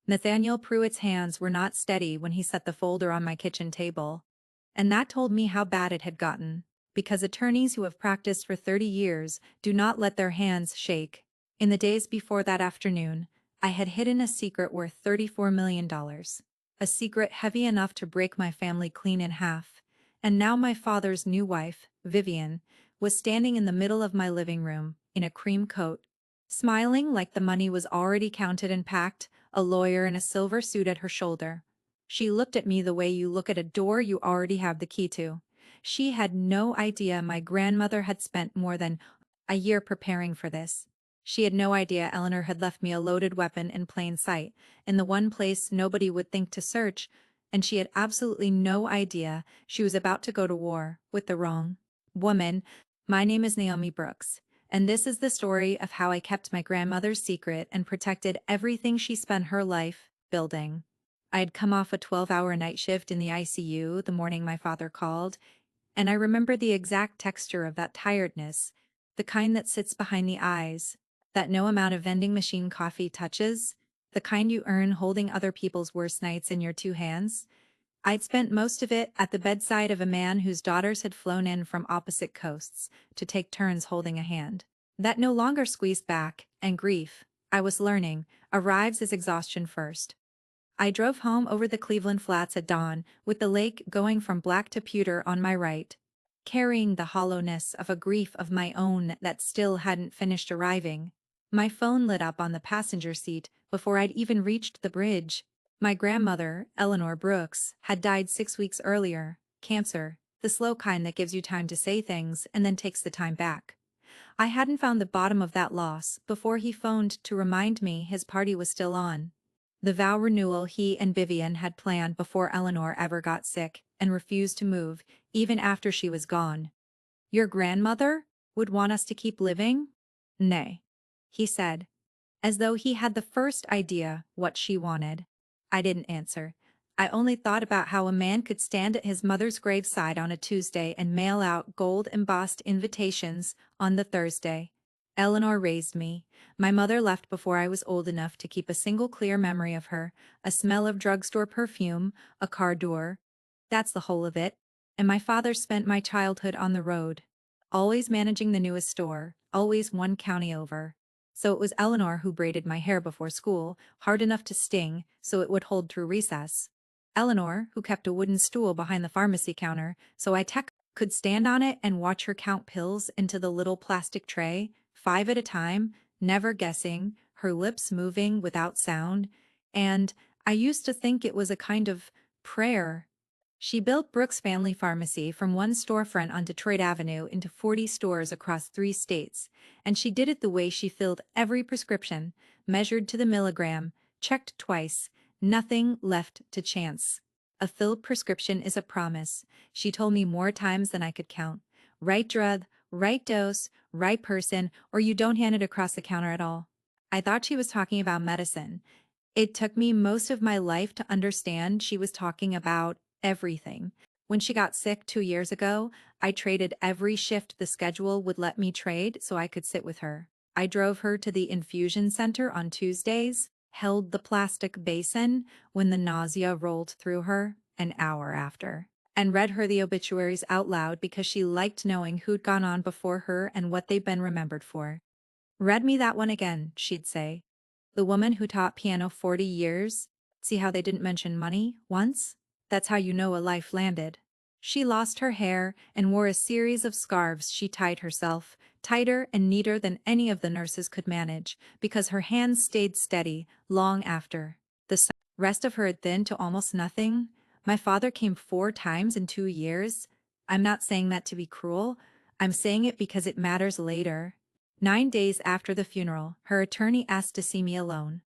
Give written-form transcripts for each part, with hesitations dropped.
Nathaniel Pruitt's hands were not steady when he set the folder on my kitchen table. And that told me how bad it had gotten, because attorneys who have practiced for 30 years do not let their hands shake. In the days before that afternoon, I had hidden a secret worth $34 million. A secret heavy enough to break my family clean in half. And now my father's new wife, Vivian, was standing in the middle of my living room, in a cream coat, smiling like the money was already counted and packed, a lawyer in a silver suit at her shoulder. She looked at me the way you look at a door you already have the key to. She had no idea my grandmother had spent more than a year preparing for this. She had no idea Eleanor had left me a loaded weapon in plain sight, in the one place nobody would think to search, and she had absolutely no idea she was about to go to war with the wrong woman. My name is Naomi Brooks, and this is the story of how I kept my grandmother's secret and protected everything she spent her life building. I had come off a 12-hour night shift in the ICU the morning my father called, and I remember the exact texture of that tiredness, the kind that sits behind the eyes, that no amount of vending machine coffee touches, the kind you earn holding other people's worst nights in your two hands. I'd spent most of it at the bedside of a man whose daughters had flown in from opposite coasts to take turns holding a hand. That no longer squeezed back, and grief, I was learning, arrives as exhaustion first. I drove home over the Cleveland Flats at dawn, with the lake going from black to pewter on my right, carrying the hollowness of a grief of my own that still hadn't finished arriving. My phone lit up on the passenger seat before I'd even reached the bridge. My grandmother, Eleanor Brooks, had died 6 weeks earlier, cancer, the slow kind that gives you time to say things and then takes the time back. I hadn't found the bottom of that loss before he phoned to remind me his party was still on. The vow renewal he and Vivian had planned before Eleanor ever got sick and refused to move, even after she was gone. Your grandmother would want us to keep living? Nay, he said, as though he had the first idea what she wanted. I didn't answer. I only thought about how a man could stand at his mother's graveside on a Tuesday and mail out gold-embossed invitations on the Thursday. Eleanor raised me. My mother left before I was old enough to keep a single clear memory of her, a smell of drugstore perfume, a car door. That's the whole of it. And my father spent my childhood on the road, always managing the newest store, always one county over. So it was Eleanor who braided my hair before school, hard enough to sting, so it would hold through recess. Eleanor, who kept a wooden stool behind the pharmacy counter, so could stand on it and watch her count pills into the little plastic tray, 5 at a time, never guessing, her lips moving without sound, and I used to think it was a kind of prayer. She built Brooks Family Pharmacy from one storefront on Detroit Avenue into 40 stores across 3 states, and she did it the way she filled every prescription, measured to the milligram, checked twice, nothing left to chance. A filled prescription is a promise, she told me more times than I could count. Right drug, right dose, right person, or you don't hand it across the counter at all. I thought she was talking about medicine. It took me most of my life to understand she was talking about everything. When she got sick 2 years ago, I traded every shift the schedule would let me trade so I could sit with her. I drove her to the infusion center on Tuesdays, held the plastic basin when the nausea rolled through her an hour after, and read her the obituaries out loud because she liked knowing who'd gone on before her and what they'd been remembered for. Read me that one again, she'd say. The woman who taught piano 40 years, see how they didn't mention money once? That's how you know a life landed. She lost her hair and wore a series of scarves she tied herself, tighter and neater than any of the nurses could manage, because her hands stayed steady long after. The rest of her had thinned to almost nothing. My father came 4 times in 2 years. I'm not saying that to be cruel. I'm saying it because it matters later. 9 days after the funeral, her attorney asked to see me alone.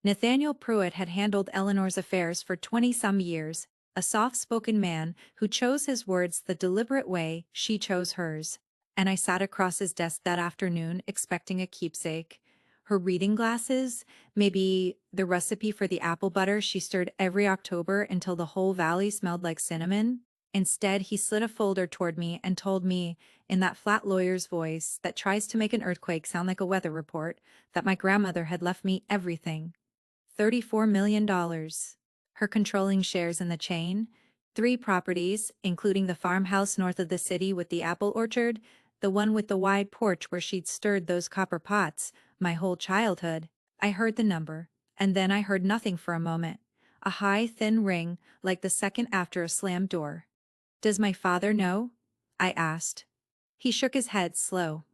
Nathaniel Pruitt had handled Eleanor's affairs for 20-some years, a soft-spoken man who chose his words the deliberate way she chose hers. And I sat across his desk that afternoon expecting a keepsake. Her reading glasses, maybe the recipe for the apple butter she stirred every October until the whole valley smelled like cinnamon. Instead, he slid a folder toward me and told me, in that flat lawyer's voice that tries to make an earthquake sound like a weather report, that my grandmother had left me everything. $34 million. Her controlling shares in the chain, 3 properties, including the farmhouse north of the city with the apple orchard, the one with the wide porch where she'd stirred those copper pots, my whole childhood. I heard the number, and then I heard nothing for a moment. A high, thin ring, like the second after a slammed door. Does my father know? I asked. He shook his head slow.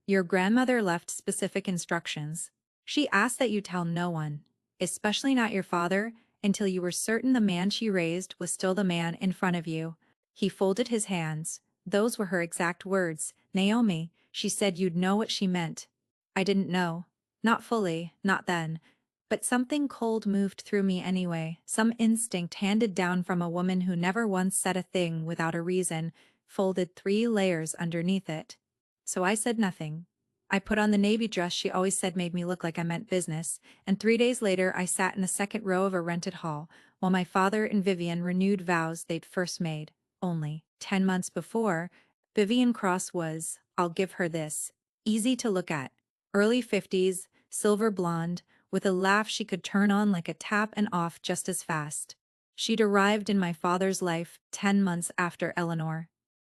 Your grandmother left specific instructions. She asked that you tell no one, especially not your father, until you were certain the man she raised was still the man in front of you. He folded his hands. Those were her exact words. Naomi, she said you'd know what she meant. I didn't know. Not fully, not then. But something cold moved through me anyway, some instinct handed down from a woman who never once said a thing without a reason, folded 3 layers underneath it. So I said nothing. I put on the navy dress she always said made me look like I meant business, and 3 days later I sat in the second row of a rented hall, while my father and Vivian renewed vows they'd first made. Only 10 months before, Vivian Cross was, I'll give her this, easy to look at. Early 50s, silver blonde, with a laugh she could turn on like a tap and off just as fast. She'd arrived in my father's life 10 months after Eleanor.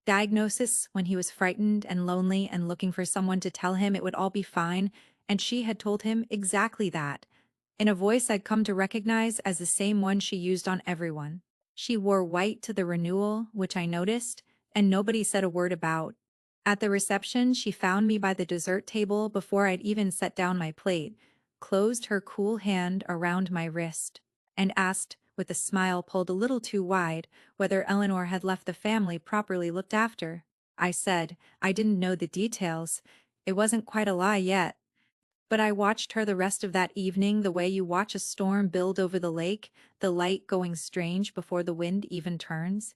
Diagnosis when he was frightened and lonely and looking for someone to tell him it would all be fine, and she had told him exactly that, in a voice I'd come to recognize as the same one she used on everyone. She wore white to the renewal, which I noticed, and nobody said a word about. At the reception, she found me by the dessert table before I'd even set down my plate, closed her cool hand around my wrist, and asked, with a smile pulled a little too wide, whether Eleanor had left the family properly looked after. I said, I didn't know the details. It wasn't quite a lie yet. But I watched her the rest of that evening the way you watch a storm build over the lake, the light going strange before the wind even turns.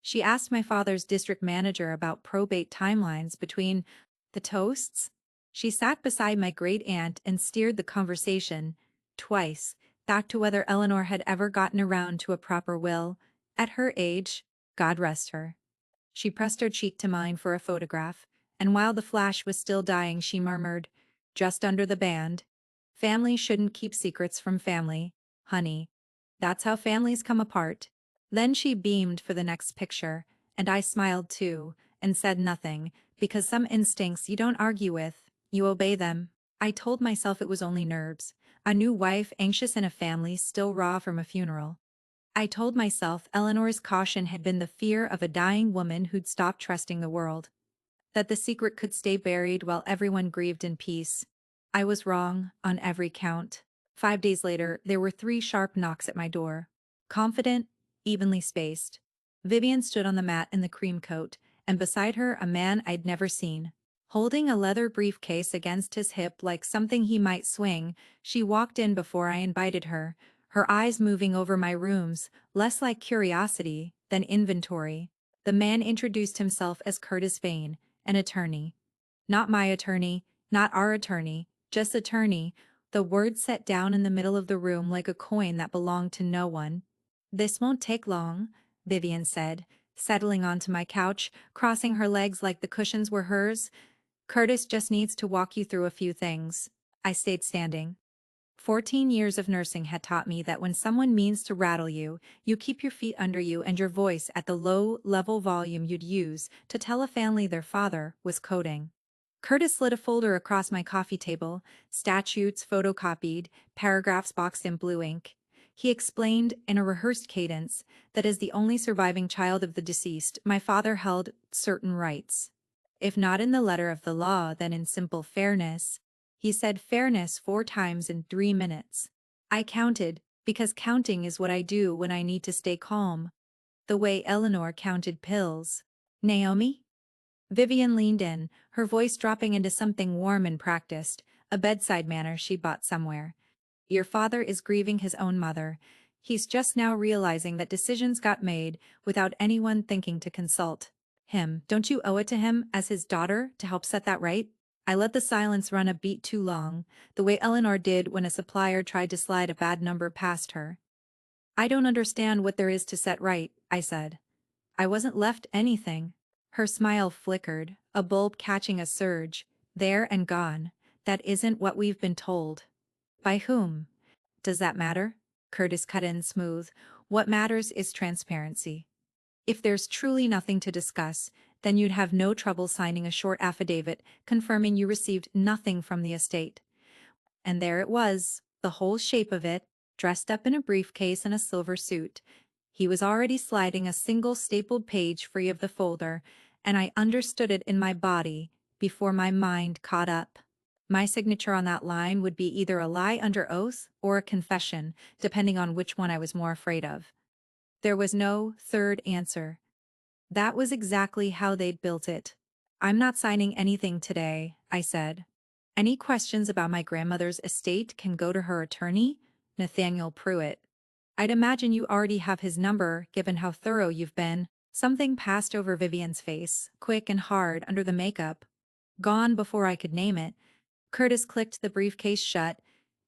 She asked my father's district manager about probate timelines between the toasts. She sat beside my great aunt and steered the conversation, twice, back to whether Eleanor had ever gotten around to a proper will. At her age, God rest her. She pressed her cheek to mine for a photograph, and while the flash was still dying she murmured, just under the band, family shouldn't keep secrets from family, honey. That's how families come apart. Then she beamed for the next picture, and I smiled too, and said nothing, because some instincts you don't argue with, you obey them. I told myself it was only nerves, a new wife anxious in a family still raw from a funeral. I told myself Eleanor's caution had been the fear of a dying woman who'd stopped trusting the world, that the secret could stay buried while everyone grieved in peace. I was wrong, on every count. 5 days later, there were 3 sharp knocks at my door. Confident, evenly spaced. Vivian stood on the mat in the cream coat, and beside her a man I'd never seen. Holding a leather briefcase against his hip like something he might swing, she walked in before I invited her, her eyes moving over my rooms, less like curiosity than inventory. The man introduced himself as Curtis Vane, an attorney. Not my attorney, not our attorney, just attorney, the word set down in the middle of the room like a coin that belonged to no one. This won't take long, Vivian said, settling onto my couch, crossing her legs like the cushions were hers. Curtis just needs to walk you through a few things. I stayed standing. 14 years of nursing had taught me that when someone means to rattle you, you keep your feet under you and your voice at the low-level volume you'd use to tell a family their father was coding. Curtis slid a folder across my coffee table, statutes photocopied, paragraphs boxed in blue ink. He explained, in a rehearsed cadence, that as the only surviving child of the deceased, my father held certain rights. If not in the letter of the law, then in simple fairness. He said fairness 4 times in 3 minutes. I counted, because counting is what I do when I need to stay calm. The way Eleanor counted pills. Naomi? Vivian leaned in, her voice dropping into something warm and practiced, a bedside manner she bought somewhere. Your father is grieving his own mother. He's just now realizing that decisions got made without anyone thinking to consult him. Don't you owe it to him, as his daughter, to help set that right? I let the silence run a beat too long, the way Eleanor did when a supplier tried to slide a bad number past her. I don't understand what there is to set right, I said. I wasn't left anything. Her smile flickered, a bulb catching a surge. There and gone. That isn't what we've been told. By whom? Does that matter? Curtis cut in smooth. What matters is transparency. If there's truly nothing to discuss, then you'd have no trouble signing a short affidavit confirming you received nothing from the estate. And there it was, the whole shape of it, dressed up in a briefcase and a silver suit. He was already sliding a single stapled page free of the folder, and I understood it in my body before my mind caught up. My signature on that line would be either a lie under oath or a confession, depending on which one I was more afraid of. There was no third answer. That was exactly how they'd built it. I'm not signing anything today, I said. Any questions about my grandmother's estate can go to her attorney, Nathaniel Pruitt. I'd imagine you already have his number, given how thorough you've been. Something passed over Vivian's face, quick and hard under the makeup. Gone before I could name it. Curtis clicked the briefcase shut,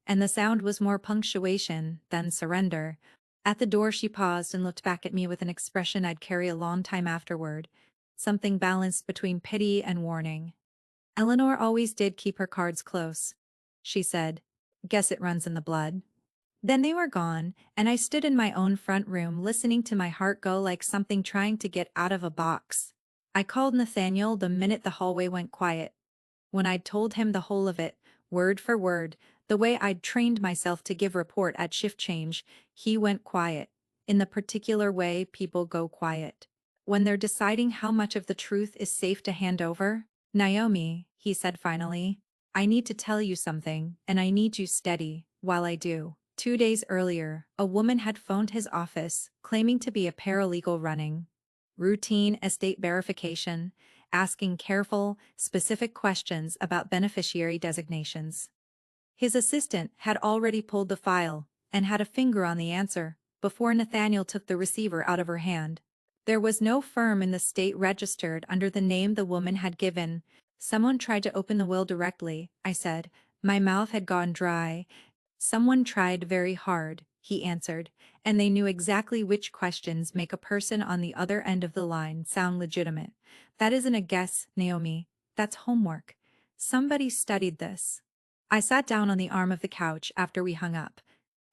and the sound was more punctuation than surrender. At the door she paused and looked back at me with an expression I'd carry a long time afterward. Something balanced between pity and warning. Eleanor always did keep her cards close, she said. Guess it runs in the blood. Then they were gone, and I stood in my own front room listening to my heart go like something trying to get out of a box. I called Nathaniel the minute the hallway went quiet. When I'd told him the whole of it, word for word, the way I'd trained myself to give report at shift change, he went quiet, in the particular way people go quiet when they're deciding how much of the truth is safe to hand over. Naomi, he said finally, I need to tell you something, and I need you steady, while I do. 2 days earlier, a woman had phoned his office, claiming to be a paralegal running routine estate verification, asking careful, specific questions about beneficiary designations. His assistant had already pulled the file and had a finger on the answer before Nathaniel took the receiver out of her hand. There was no firm in the state registered under the name the woman had given. Someone tried to open the will directly, I said. My mouth had gone dry. Someone tried very hard, he answered, and they knew exactly which questions make a person on the other end of the line sound legitimate. That isn't a guess, Naomi. That's homework. Somebody studied this. I sat down on the arm of the couch after we hung up,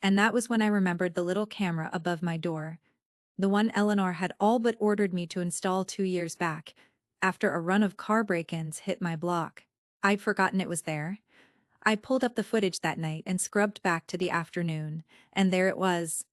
and that was when I remembered the little camera above my door. The one Eleanor had all but ordered me to install 2 years back, after a run of car break-ins hit my block. I'd forgotten it was there. I pulled up the footage that night and scrubbed back to the afternoon, and there it was.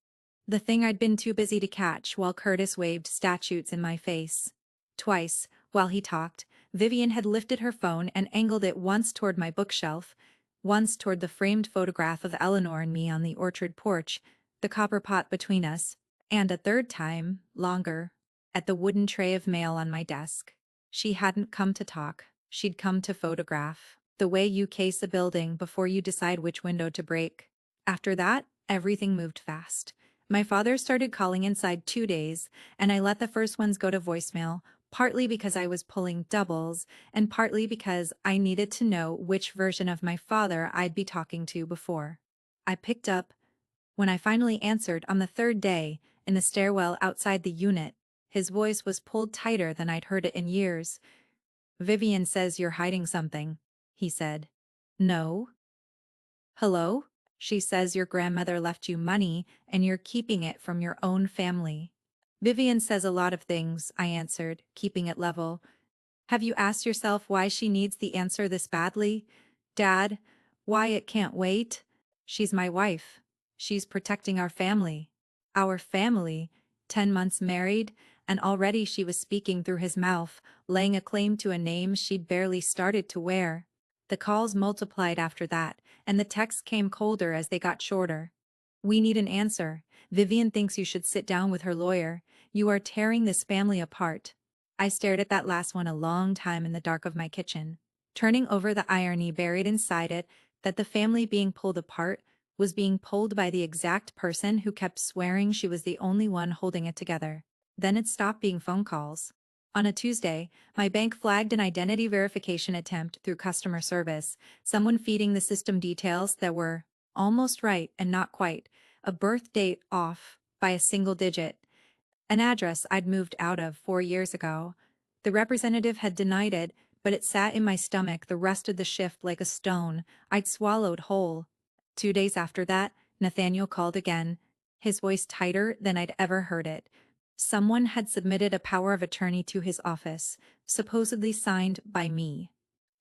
The thing I'd been too busy to catch while Curtis waved statutes in my face. Twice, while he talked, Vivian had lifted her phone and angled it once toward my bookshelf, once toward the framed photograph of Eleanor and me on the orchard porch, the copper pot between us, and a third time, longer, at the wooden tray of mail on my desk. She hadn't come to talk, she'd come to photograph. The way you case a building before you decide which window to break. After that, everything moved fast. My father started calling inside 2 days, and I let the first ones go to voicemail, partly because I was pulling doubles, and partly because I needed to know which version of my father I'd be talking to before. I picked up. When I finally answered on the third day, in the stairwell outside the unit, his voice was pulled tighter than I'd heard it in years. Vivian says you're hiding something, he said. No? Hello? She says your grandmother left you money and you're keeping it from your own family. Vivian says a lot of things, I answered, keeping it level. Have you asked yourself why she needs the answer this badly? Dad, why it can't wait? She's my wife. She's protecting our family. Our family, 10 months married, and already she was speaking through his mouth, laying a claim to a name she'd barely started to wear. The calls multiplied after that, and the texts came colder as they got shorter. We need an answer. Vivian thinks you should sit down with her lawyer. You are tearing this family apart. I stared at that last one a long time in the dark of my kitchen, turning over the irony buried inside it that the family being pulled apart was being pulled by the exact person who kept swearing she was the only one holding it together. Then it stopped being phone calls. On a Tuesday, my bank flagged an identity verification attempt through customer service, someone feeding the system details that were almost right and not quite, a birth date off by a single digit, an address I'd moved out of 4 years ago. The representative had denied it, but it sat in my stomach the rest of the shift like a stone I'd swallowed whole. 2 days after that, Nathaniel called again, his voice tighter than I'd ever heard it. Someone had submitted a power of attorney to his office, supposedly signed by me,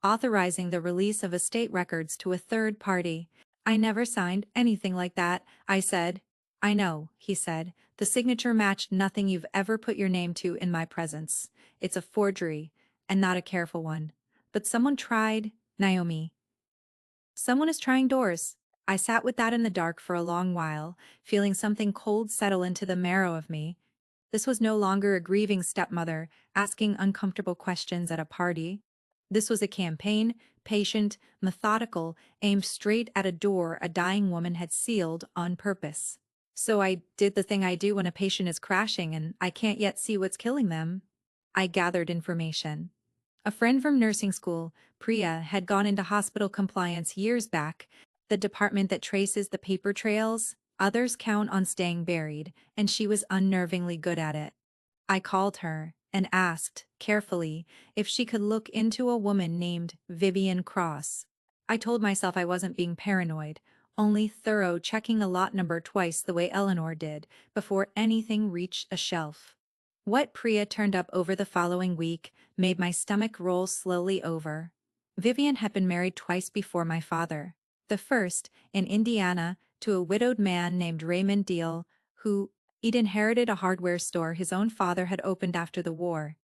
authorizing the release of estate records to a third party. I never signed anything like that, I said. I know, he said. The signature matched nothing you've ever put your name to in my presence. It's a forgery, and not a careful one. But someone tried, Naomi. Someone is trying doors. I sat with that in the dark for a long while, feeling something cold settle into the marrow of me. This was no longer a grieving stepmother asking uncomfortable questions at a party. This was a campaign, patient, methodical, aimed straight at a door a dying woman had sealed on purpose. So I did the thing I do when a patient is crashing and I can't yet see what's killing them. I gathered information. A friend from nursing school, Priya, had gone into hospital compliance years back, the department that traces the paper trails. Others count on staying buried, and she was unnervingly good at it. I called her and asked, carefully, if she could look into a woman named Vivian Cross. I told myself I wasn't being paranoid, only thorough, checking a lot number twice the way Eleanor did, before anything reached a shelf. What Priya turned up over the following week made my stomach roll slowly over. Vivian had been married twice before my father. The first, in Indiana, to a widowed man named Raymond Deal, who he'd inherited a hardware store his own father had opened after the war.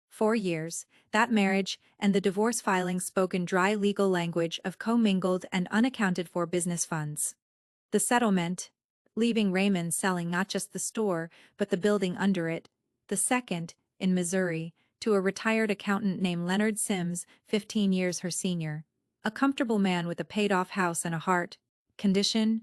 4 years, that marriage and the divorce filing spoke in dry legal language of commingled and unaccounted-for business funds. The settlement, leaving Raymond selling not just the store, but the building under it. The second, in Missouri, to a retired accountant named Leonard Sims, 15 years her senior. A comfortable man with a paid-off house and a heart. Condition?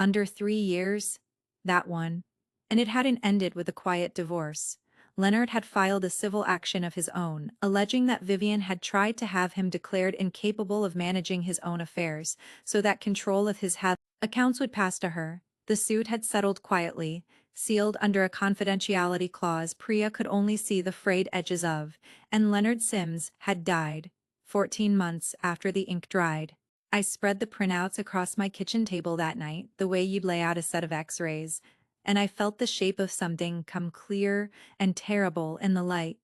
Under 3 years? That one. And it hadn't ended with a quiet divorce. Leonard had filed a civil action of his own, alleging that Vivian had tried to have him declared incapable of managing his own affairs, so that control of his accounts would pass to her. The suit had settled quietly, sealed under a confidentiality clause Priya could only see the frayed edges of, and Leonard Sims had died, 14 months after the ink dried. I spread the printouts across my kitchen table that night, the way you'd lay out a set of x-rays, and I felt the shape of something come clear and terrible in the light.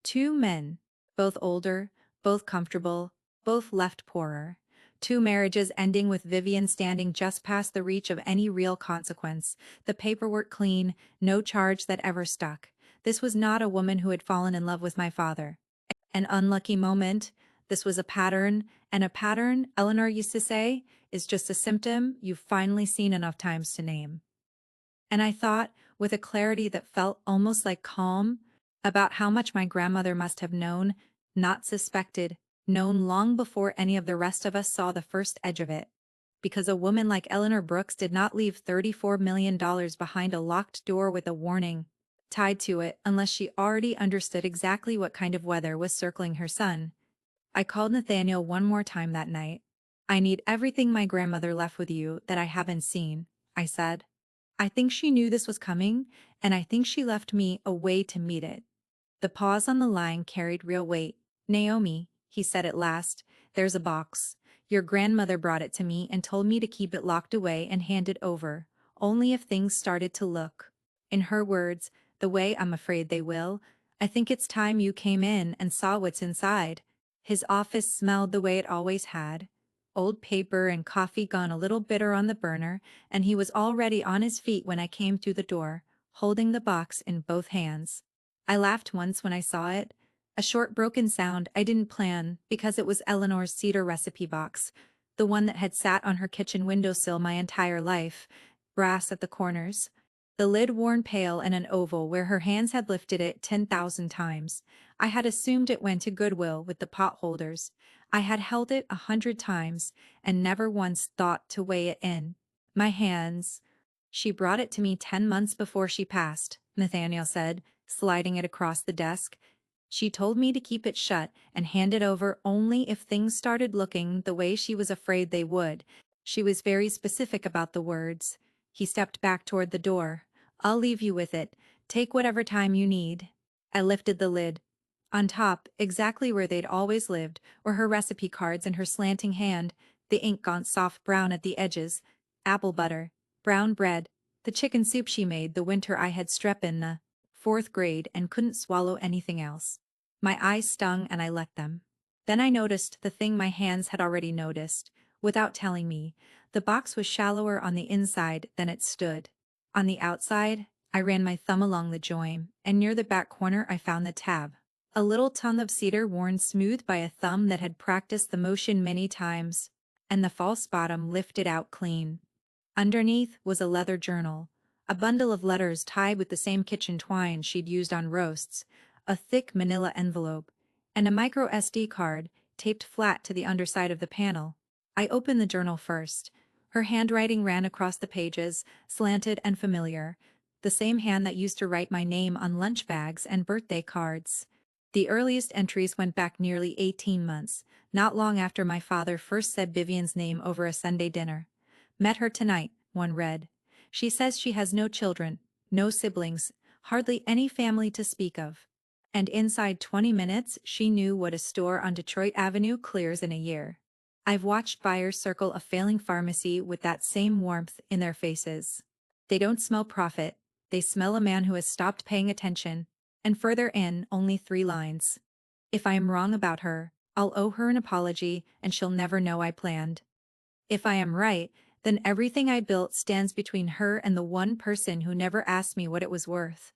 Two men, both older, both comfortable, both left poorer. Two marriages ending with Vivian standing just past the reach of any real consequence, the paperwork clean, no charge that ever stuck. This was not a woman who had fallen in love with my father. An unlucky moment. This was a pattern, and a pattern, Eleanor used to say, is just a symptom you've finally seen enough times to name. And I thought, with a clarity that felt almost like calm, about how much my grandmother must have known, not suspected, known long before any of the rest of us saw the first edge of it. Because a woman like Eleanor Brooks did not leave $34 million behind a locked door with a warning tied to it unless she already understood exactly what kind of weather was circling her son. I called Nathaniel one more time that night. I need everything my grandmother left with you that I haven't seen, I said. I think she knew this was coming, and I think she left me a way to meet it. The pause on the line carried real weight. Naomi, he said at last, there's a box. Your grandmother brought it to me and told me to keep it locked away and hand it over, only if things started to look. In her words, the way I'm afraid they will, I think it's time you came in and saw what's inside. His office smelled the way it always had. Old paper and coffee gone a little bitter on the burner, and he was already on his feet when I came through the door, holding the box in both hands. I laughed once when I saw it, a short broken sound I didn't plan because it was Eleanor's cedar recipe box, the one that had sat on her kitchen windowsill my entire life, brass at the corners, the lid worn pale and an oval where her hands had lifted it 10,000 times. I had assumed it went to Goodwill with the pot holders. I had held it 100 times and never once thought to weigh it in. My hands. She brought it to me 10 months before she passed, Nathaniel said, sliding it across the desk. She told me to keep it shut and hand it over only if things started looking the way she was afraid they would. She was very specific about the words. He stepped back toward the door. I'll leave you with it. Take whatever time you need. I lifted the lid. On top, exactly where they'd always lived, were her recipe cards and her slanting hand, the ink gone soft brown at the edges. apple butter, brown bread, the chicken soup she made the winter I had strep in the 4th grade and couldn't swallow anything else. My eyes stung and I let them. Then I noticed the thing my hands had already noticed, without telling me. The box was shallower on the inside than it stood. On the outside, I ran my thumb along the join, and near the back corner I found the tab. A little tongue of cedar worn smooth by a thumb that had practiced the motion many times, and the false bottom lifted out clean. Underneath was a leather journal, a bundle of letters tied with the same kitchen twine she'd used on roasts, a thick manila envelope, and a micro SD card taped flat to the underside of the panel. I opened the journal first. Her handwriting ran across the pages, slanted and familiar, the same hand that used to write my name on lunch bags and birthday cards. The earliest entries went back nearly 18 months, not long after my father first said Vivian's name over a Sunday dinner. Met her tonight, one read. She says she has no children, no siblings, hardly any family to speak of. And inside 20 minutes she knew what a store on Detroit Avenue clears in a year. I've watched buyers circle a failing pharmacy with that same warmth in their faces. They don't smell profit, they smell a man who has stopped paying attention. And further in, only 3 lines. If I am wrong about her, I'll owe her an apology and she'll never know I planned. If I am right, then everything I built stands between her and the one person who never asked me what it was worth.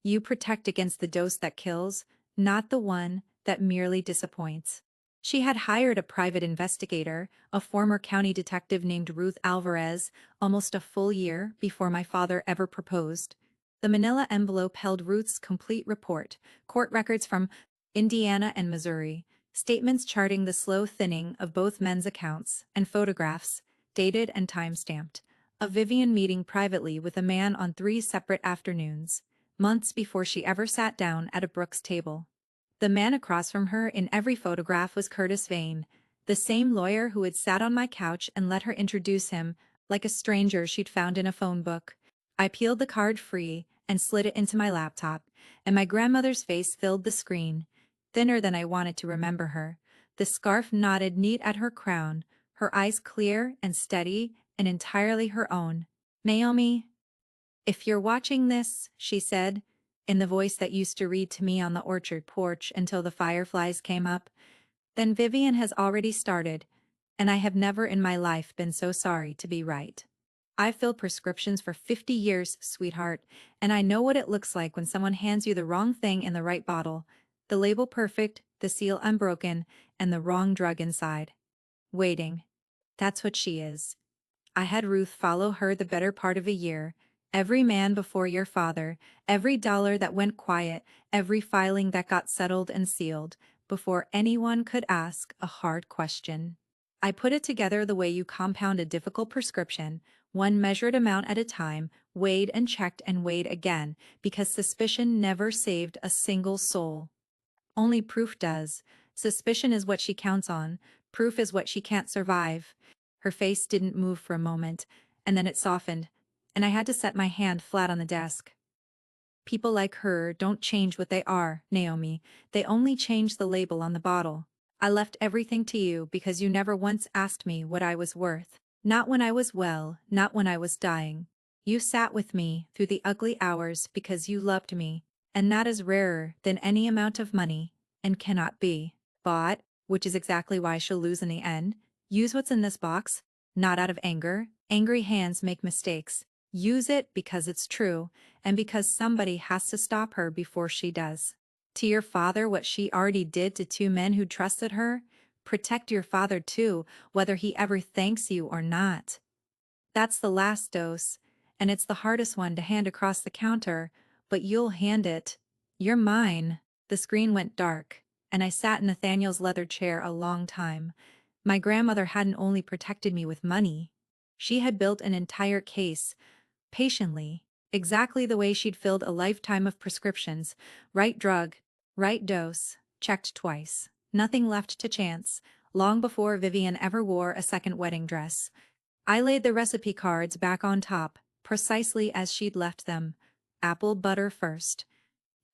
You protect against the dose that kills, not the one that merely disappoints. She had hired a private investigator, a former county detective named Ruth Alvarez, almost a full year before my father ever proposed. The manila envelope held Ruth's complete report, court records from Indiana and Missouri, statements charting the slow thinning of both men's accounts, and photographs, dated and time-stamped, of Vivian meeting privately with a man on 3 separate afternoons, months before she ever sat down at a Brooks table. The man across from her in every photograph was Curtis Vane, the same lawyer who had sat on my couch and let her introduce him, like a stranger she'd found in a phone book. I peeled the card free and slid it into my laptop, and my grandmother's face filled the screen, thinner than I wanted to remember her, the scarf knotted neat at her crown, her eyes clear and steady and entirely her own. Naomi, if you're watching this, she said, in the voice that used to read to me on the orchard porch until the fireflies came up, then Vivian has already started, and I have never in my life been so sorry to be right. I've filled prescriptions for 50 years, sweetheart, and I know what it looks like when someone hands you the wrong thing in the right bottle, the label perfect, the seal unbroken, and the wrong drug inside. Waiting. That's what she is. I had Ruth follow her the better part of a year. Every man before your father, every dollar that went quiet, every filing that got settled and sealed, before anyone could ask a hard question. I put it together the way you compound a difficult prescription, one measured amount at a time, weighed and checked and weighed again, because suspicion never saved a single soul. Only proof does. Suspicion is what she counts on, proof is what she can't survive. Her face didn't move for a moment, and then it softened, and I had to set my hand flat on the desk. People like her don't change what they are, Naomi, they only change the label on the bottle. I left everything to you because you never once asked me what I was worth. Not when I was well, not when I was dying. You sat with me through the ugly hours because you loved me, and that is rarer than any amount of money, and cannot be bought, which is exactly why she'll lose in the end. Use what's in this box, not out of anger. Angry hands make mistakes. Use it because it's true, and because somebody has to stop her before she does. To your father what she already did to 2 men who trusted her, protect your father too, whether he ever thanks you or not. That's the last dose, and it's the hardest one to hand across the counter, but you'll hand it. You're mine. The screen went dark, and I sat in Nathaniel's leather chair a long time. My grandmother hadn't only protected me with money. She had built an entire case, patiently, exactly the way she'd filled a lifetime of prescriptions, right drug, right dose, checked twice, nothing left to chance, long before Vivian ever wore a second wedding dress. I laid the recipe cards back on top, precisely as she'd left them, apple butter first,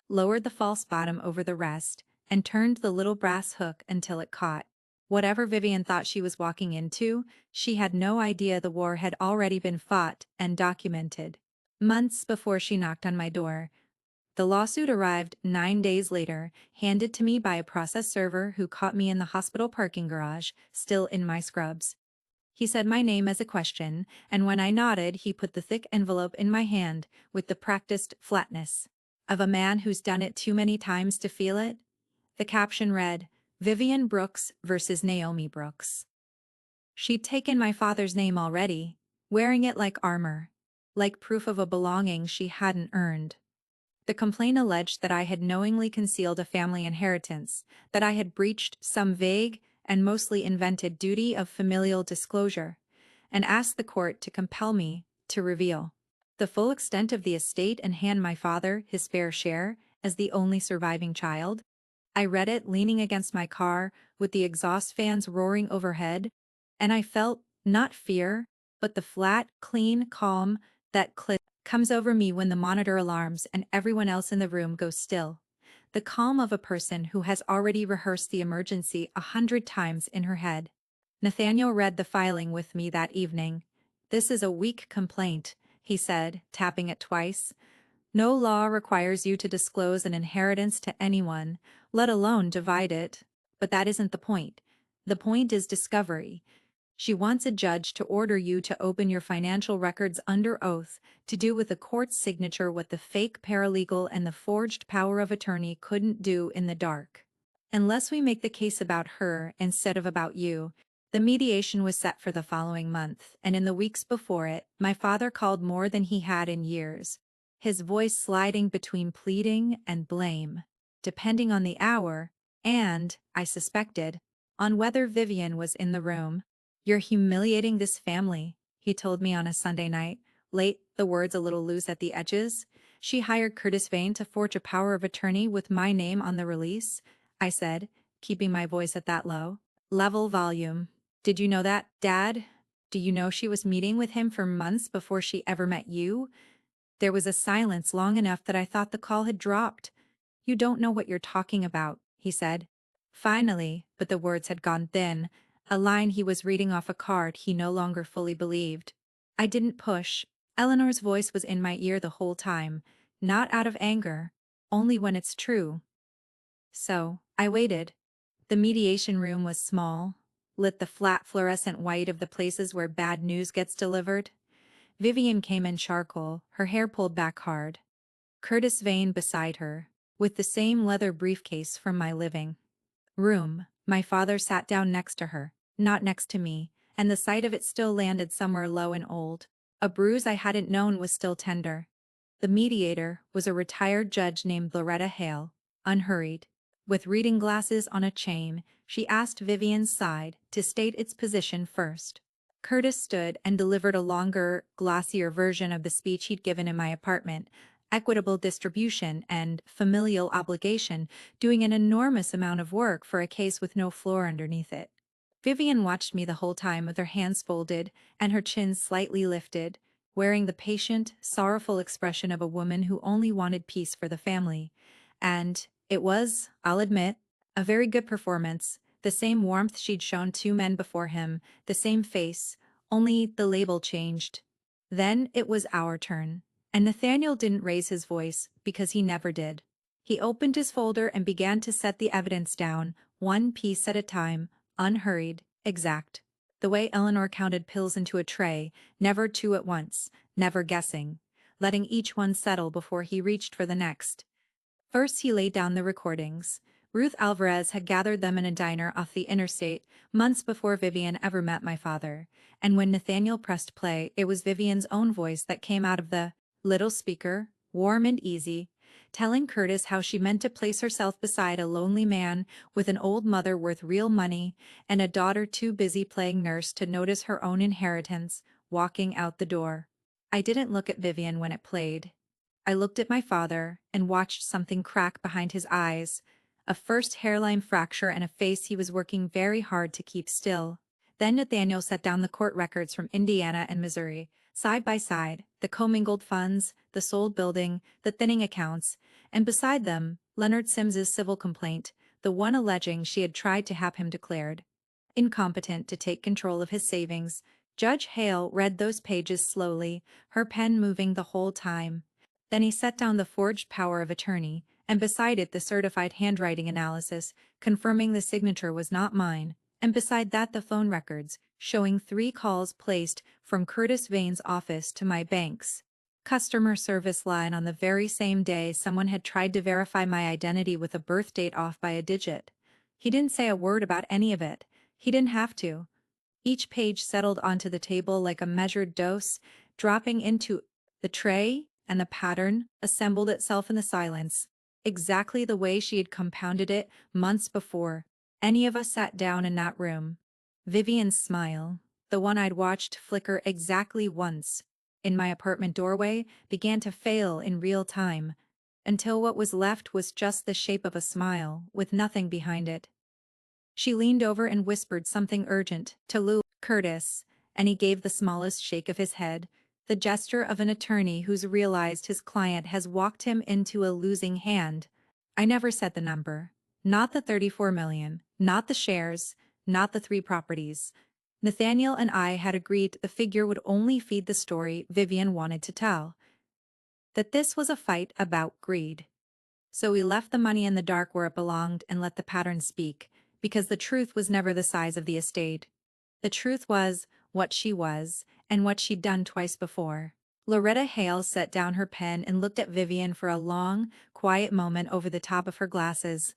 lowered the false bottom over the rest, and turned the little brass hook until it caught. Whatever Vivian thought she was walking into, she had no idea the war had already been fought and documented. Months before she knocked on my door, the lawsuit arrived 9 days later, handed to me by a process server who caught me in the hospital parking garage, still in my scrubs. He said my name as a question, and when I nodded, he put the thick envelope in my hand with the practiced flatness of a man who's done it too many times to feel it. The caption read, Vivian Brooks versus Naomi Brooks. She'd taken my father's name already, wearing it like armor, like proof of a belonging she hadn't earned. The complaint alleged that I had knowingly concealed a family inheritance, that I had breached some vague and mostly invented duty of familial disclosure, and asked the court to compel me to reveal the full extent of the estate and hand my father his fair share as the only surviving child. I read it leaning against my car with the exhaust fans roaring overhead, and I felt not fear, but the flat, clean calm that comes over me when the monitor alarms and everyone else in the room goes still. The calm of a person who has already rehearsed the emergency 100 times in her head. Nathaniel read the filing with me that evening. This is a weak complaint, he said, tapping it twice. No law requires you to disclose an inheritance to anyone, let alone divide it. But that isn't the point. The point is discovery. She wants a judge to order you to open your financial records under oath, to do with the court's signature what the fake paralegal and the forged power of attorney couldn't do in the dark. Unless we make the case about her instead of about you. The mediation was set for the following month, and in the weeks before it, my father called more than he had in years, his voice sliding between pleading and blame, depending on the hour, and, I suspected, on whether Vivian was in the room. You're humiliating this family, he told me on a Sunday night, late, the words a little loose at the edges. She hired Curtis Vane to forge a power of attorney with my name on the release, I said, keeping my voice at that low level volume. Did you know that, Dad? Do you know she was meeting with him for months before she ever met you? There was a silence long enough that I thought the call had dropped. You don't know what you're talking about, he said. Finally, but the words had gone thin, a line he was reading off a card he no longer fully believed. I didn't push. Eleanor's voice was in my ear the whole time, not out of anger, only when it's true. So, I waited. The mediation room was small, lit the flat fluorescent white of the places where bad news gets delivered. Vivian came in charcoal, her hair pulled back hard. Curtis Vane beside her, with the same leather briefcase from my living room. My father sat down next to her, not next to me, and the sight of it still landed somewhere low and old. A bruise I hadn't known was still tender. The mediator was a retired judge named Loretta Hale, unhurried. With reading glasses on a chain, she asked Vivian's side to state its position first. Curtis stood and delivered a longer, glossier version of the speech he'd given in my apartment, equitable distribution and familial obligation, doing an enormous amount of work for a case with no floor underneath it. Vivian watched me the whole time with her hands folded and her chin slightly lifted, wearing the patient, sorrowful expression of a woman who only wanted peace for the family. And it was, I'll admit, a very good performance, the same warmth she'd shown two men before him, the same face, only the label changed. Then it was our turn. And Nathaniel didn't raise his voice, because he never did. He opened his folder and began to set the evidence down, one piece at a time, unhurried, exact. The way Eleanor counted pills into a tray, never two at once, never guessing, letting each one settle before he reached for the next. First he laid down the recordings. Ruth Alvarez had gathered them in a diner off the interstate, months before Vivian ever met my father, and when Nathaniel pressed play, it was Vivian's own voice that came out of the little speaker, warm and easy, telling Curtis how she meant to place herself beside a lonely man with an old mother worth real money and a daughter too busy playing nurse to notice her own inheritance, walking out the door. I didn't look at Vivian when it played. I looked at my father and watched something crack behind his eyes, a first hairline fracture and a face he was working very hard to keep still. Then Nathaniel set down the court records from Indiana and Missouri, side by side, the commingled funds, the sold building, the thinning accounts, and beside them, Leonard Sims's civil complaint, the one alleging she had tried to have him declared. incompetent to take control of his savings. Judge Hale read those pages slowly, her pen moving the whole time. Then he set down the forged power of attorney, and beside it the certified handwriting analysis, confirming the signature was not mine, and beside that the phone records, showing 3 calls placed from Curtis Vane's office to my bank's customer service line on the very same day someone had tried to verify my identity with a birth date off by a digit. He didn't say a word about any of it. He didn't have to. Each page settled onto the table like a measured dose, dropping into the tray, and the pattern assembled itself in the silence, exactly the way she had compounded it months before any of us sat down in that room. Vivian's smile, the one I'd watched flicker exactly once in my apartment doorway, began to fail in real time, until what was left was just the shape of a smile, with nothing behind it. She leaned over and whispered something urgent to Curtis, and he gave the smallest shake of his head, the gesture of an attorney who's realized his client has walked him into a losing hand. I never said the number. Not the 34 million, not the shares, not the 3 properties. Nathaniel and I had agreed the figure would only feed the story Vivian wanted to tell. That this was a fight about greed. So we left the money in the dark where it belonged and let the pattern speak, because the truth was never the size of the estate. The truth was what she was, and what she'd done twice before. Loretta Hale set down her pen and looked at Vivian for a long, quiet moment over the top of her glasses.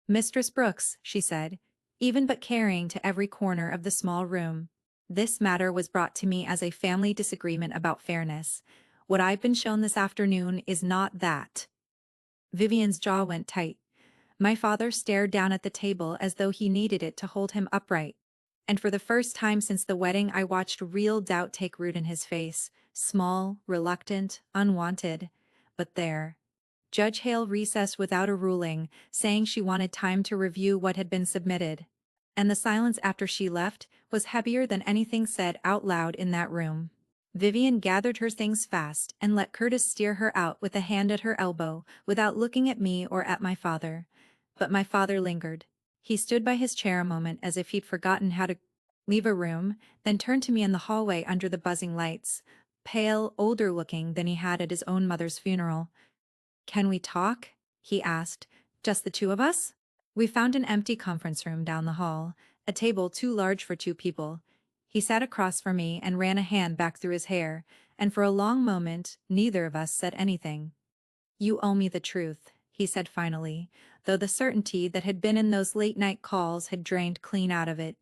"Mistress Brooks," she said, even but carrying to every corner of the small room, "this matter was brought to me as a family disagreement about fairness. What I've been shown this afternoon is not that." Vivian's jaw went tight. My father stared down at the table as though he needed it to hold him upright. And for the first time since the wedding I watched real doubt take root in his face, small, reluctant, unwanted. But there. Judge Hale recessed without a ruling, saying she wanted time to review what had been submitted. And the silence after she left was heavier than anything said out loud in that room. Vivian gathered her things fast and let Curtis steer her out with a hand at her elbow, without looking at me or at my father. But my father lingered. He stood by his chair a moment as if he'd forgotten how to leave a room, then turned to me in the hallway under the buzzing lights, pale, older looking than he had at his own mother's funeral. "Can we talk?" he asked. "Just the 2 of us?" We found an empty conference room down the hall, a table too large for 2 people. He sat across from me and ran a hand back through his hair, and for a long moment neither of us said anything. "You owe me the truth," he said finally, though the certainty that had been in those late-night calls had drained clean out of it.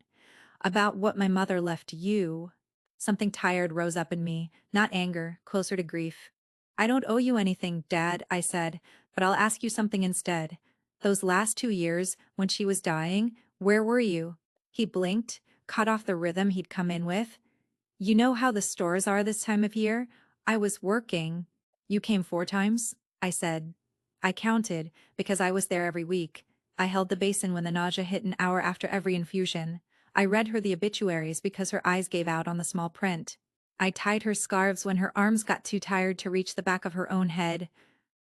"About what my mother left you." Something tired rose up in me, not anger, closer to grief. "I don't owe you anything, Dad," I said, "but I'll ask you something instead. Those last 2 years, when she was dying, where were you?" He blinked, cut off the rhythm he'd come in with. "You know how the stores are this time of year? I was working." "You came 4 times?" I said. I counted, because I was there every week. I held the basin when the nausea hit an hour after every infusion. I read her the obituaries because her eyes gave out on the small print. I tied her scarves when her arms got too tired to reach the back of her own head.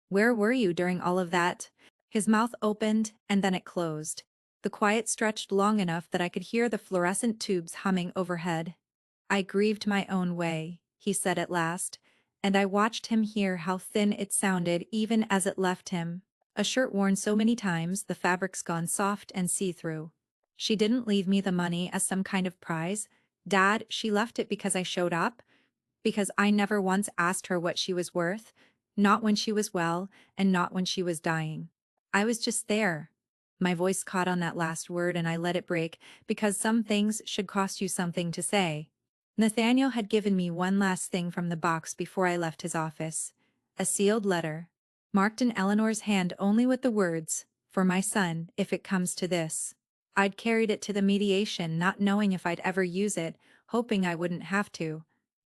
"Where were you during all of that?" His mouth opened, and then it closed. The quiet stretched long enough that I could hear the fluorescent tubes humming overhead. "I grieved my own way," he said at last, and I watched him hear how thin it sounded even as it left him. "A shirt worn so many times the fabric's gone soft and see-through. She didn't leave me the money as some kind of prize. Dad, she left it because I showed up, because I never once asked her what she was worth, not when she was well, and not when she was dying. I was just there." My voice caught on that last word and I let it break, because some things should cost you something to say. Nathaniel had given me one last thing from the box before I left his office. A sealed letter, marked in Eleanor's hand only with the words, "For my son, if it comes to this." I'd carried it to the mediation not knowing if I'd ever use it, hoping I wouldn't have to.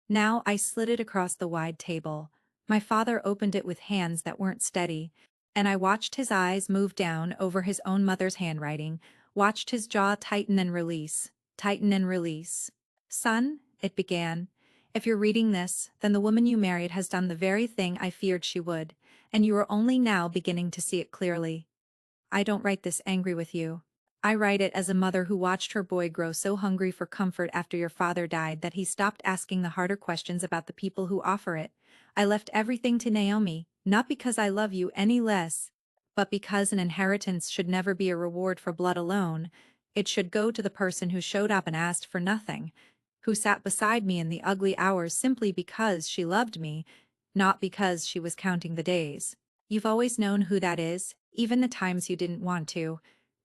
Now I slid it across the wide table. My father opened it with hands that weren't steady, and I watched his eyes move down over his own mother's handwriting, watched his jaw tighten and release, tighten and release. "Son," it began, "if you're reading this, then the woman you married has done the very thing I feared she would, and you are only now beginning to see it clearly. I don't write this angry with you. I write it as a mother who watched her boy grow so hungry for comfort after your father died that he stopped asking the harder questions about the people who offer it. I left everything to Naomi, not because I love you any less, but because an inheritance should never be a reward for blood alone. It should go to the person who showed up and asked for nothing, who sat beside me in the ugly hours simply because she loved me, not because she was counting the days. You've always known who that is, even the times you didn't want to.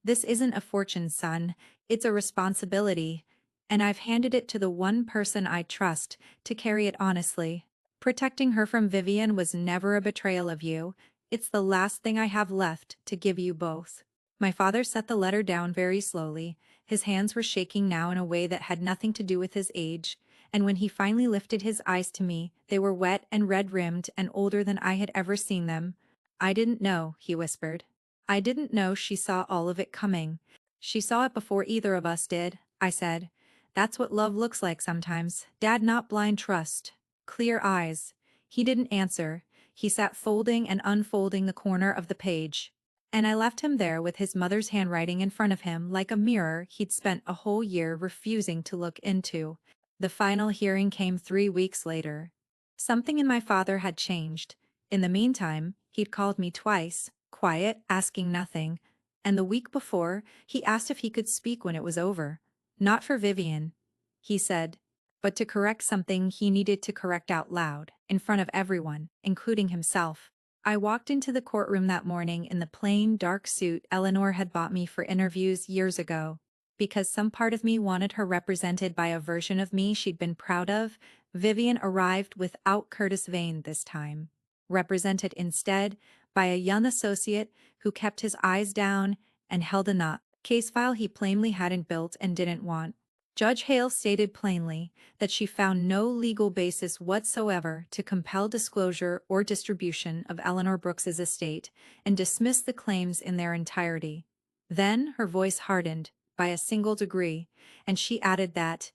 This isn't a fortune, son, it's a responsibility, and I've handed it to the one person I trust to carry it honestly. Protecting her from Vivian was never a betrayal of you, it's the last thing I have left to give you both. My father set the letter down very slowly, his hands were shaking now in a way that had nothing to do with his age, and when he finally lifted his eyes to me, they were wet and red-rimmed and older than I had ever seen them. I didn't know, he whispered. I didn't know she saw all of it coming. She saw it before either of us did, I said. That's what love looks like sometimes, Dad, not blind trust. Clear eyes. He didn't answer. He sat folding and unfolding the corner of the page. And I left him there with his mother's handwriting in front of him like a mirror he'd spent a whole year refusing to look into. The final hearing came 3 weeks later. Something in my father had changed. In the meantime, he'd called me twice, quiet, asking nothing, and the week before, he asked if he could speak when it was over. Not for Vivian, he said, but to correct something he needed to correct out loud, in front of everyone, including himself. I walked into the courtroom that morning in the plain, dark suit Eleanor had bought me for interviews years ago. Because some part of me wanted her represented by a version of me she'd been proud of, Vivian arrived without Curtis Vane this time. Represented instead by a young associate who kept his eyes down and held a case file he plainly hadn't built and didn't want. Judge Hale stated plainly that she found no legal basis whatsoever to compel disclosure or distribution of Eleanor Brooks's estate and dismissed the claims in their entirety. Then her voice hardened by a single degree, and she added that,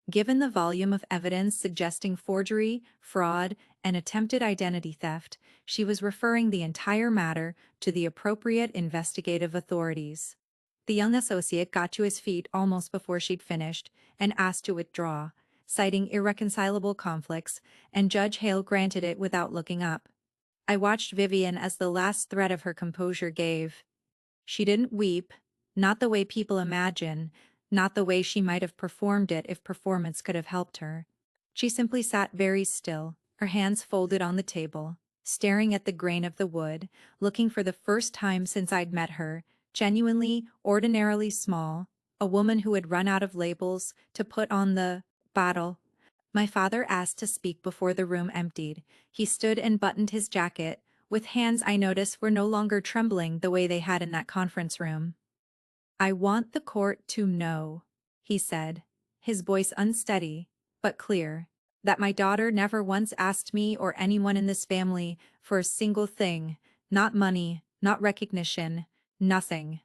given the volume of evidence suggesting forgery, fraud, and attempted identity theft, she was referring the entire matter to the appropriate investigative authorities. The young associate got to his feet almost before she'd finished and asked to withdraw, citing irreconcilable conflicts, and Judge Hale granted it without looking up. I watched Vivian as the last thread of her composure gave. She didn't weep, not the way people imagine, not the way she might have performed it if performance could have helped her. She simply sat very still, her hands folded on the table, staring at the grain of the wood, looking for the first time since I'd met her, genuinely, ordinarily small, a woman who had run out of labels to put on the bottle. My father asked to speak before the room emptied. He stood and buttoned his jacket, with hands I noticed were no longer trembling the way they had in that conference room. I want the court to know, he said, his voice unsteady, but clear, that my daughter never once asked me or anyone in this family for a single thing, not money, not recognition, nothing.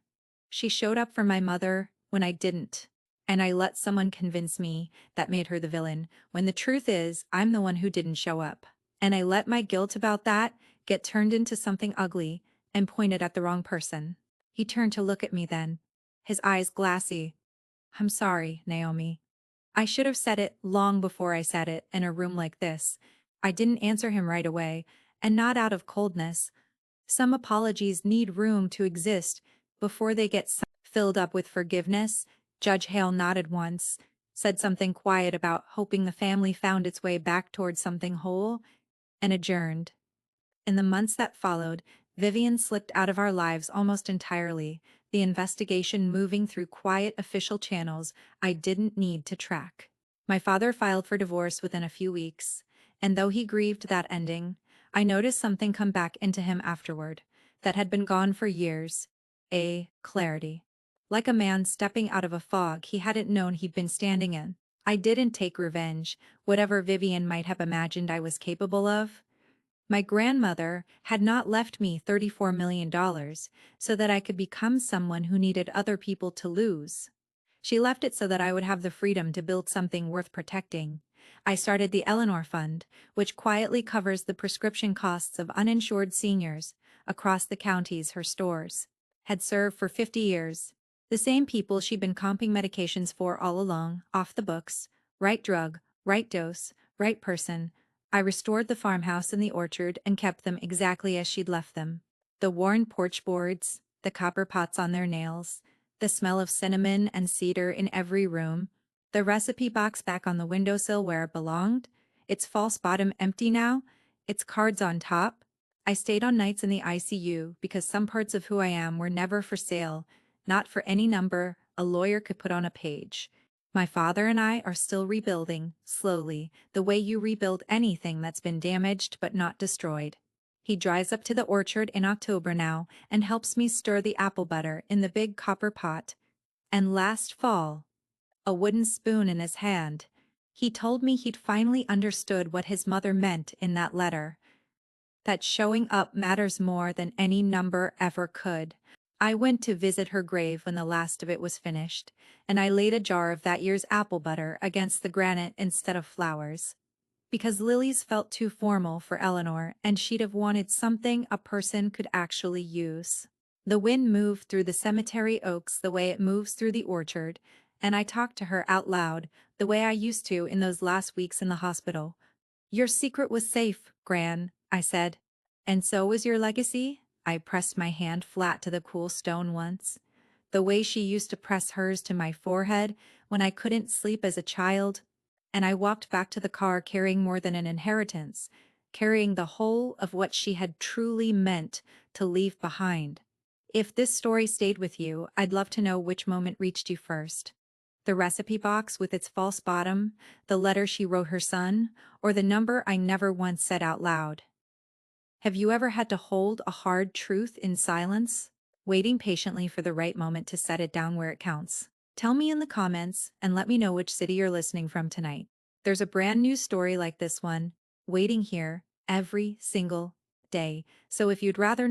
She showed up for my mother when I didn't, and I let someone convince me that made her the villain, when the truth is I'm the one who didn't show up. And I let my guilt about that get turned into something ugly and pointed at the wrong person. He turned to look at me then, his eyes glassy. I'm sorry, Naomi. I should have said it long before I said it in a room like this. I didn't answer him right away, and not out of coldness. Some apologies need room to exist before they get filled up with forgiveness. Judge Hale nodded once, said something quiet about hoping the family found its way back toward something whole, and adjourned. In the months that followed, Vivian slipped out of our lives almost entirely, the investigation moving through quiet official channels I didn't need to track. My father filed for divorce within a few weeks, and though he grieved that ending, I noticed something come back into him afterward, that had been gone for years. A clarity. Like a man stepping out of a fog he hadn't known he'd been standing in. I didn't take revenge, whatever Vivian might have imagined I was capable of. My grandmother had not left me $34 million so that I could become someone who needed other people to lose. She left it so that I would have the freedom to build something worth protecting. I started the Eleanor Fund, which quietly covers the prescription costs of uninsured seniors across the counties her stores had served for 50 years. The same people she'd been comping medications for all along, off the books, right drug, right dose, right person. I restored the farmhouse and the orchard and kept them exactly as she'd left them. The worn porch boards, the copper pots on their nails, the smell of cinnamon and cedar in every room, the recipe box back on the windowsill where it belonged, its false bottom empty now, its cards on top. I stayed on nights in the ICU because some parts of who I am were never for sale, not for any number a lawyer could put on a page. My father and I are still rebuilding, slowly, the way you rebuild anything that's been damaged but not destroyed. He drives up to the orchard in October now and helps me stir the apple butter in the big copper pot. And last fall, a wooden spoon in his hand, he told me he'd finally understood what his mother meant in that letter. That showing up matters more than any number ever could. I went to visit her grave when the last of it was finished, and I laid a jar of that year's apple butter against the granite instead of flowers. Because lilies felt too formal for Eleanor, and she'd have wanted something a person could actually use. The wind moved through the cemetery oaks the way it moves through the orchard, and I talked to her out loud, the way I used to in those last weeks in the hospital. Your secret was safe, Gran, I said. And so was your legacy? I pressed my hand flat to the cool stone once. The way she used to press hers to my forehead when I couldn't sleep as a child. And I walked back to the car carrying more than an inheritance, carrying the whole of what she had truly meant to leave behind. If this story stayed with you, I'd love to know which moment reached you first. The recipe box with its false bottom, the letter she wrote her son, or the number I never once said out loud. Have you ever had to hold a hard truth in silence, waiting patiently for the right moment to set it down where it counts? Tell me in the comments and let me know which city you're listening from tonight. There's a brand new story like this one, waiting here every single day, so if you'd rather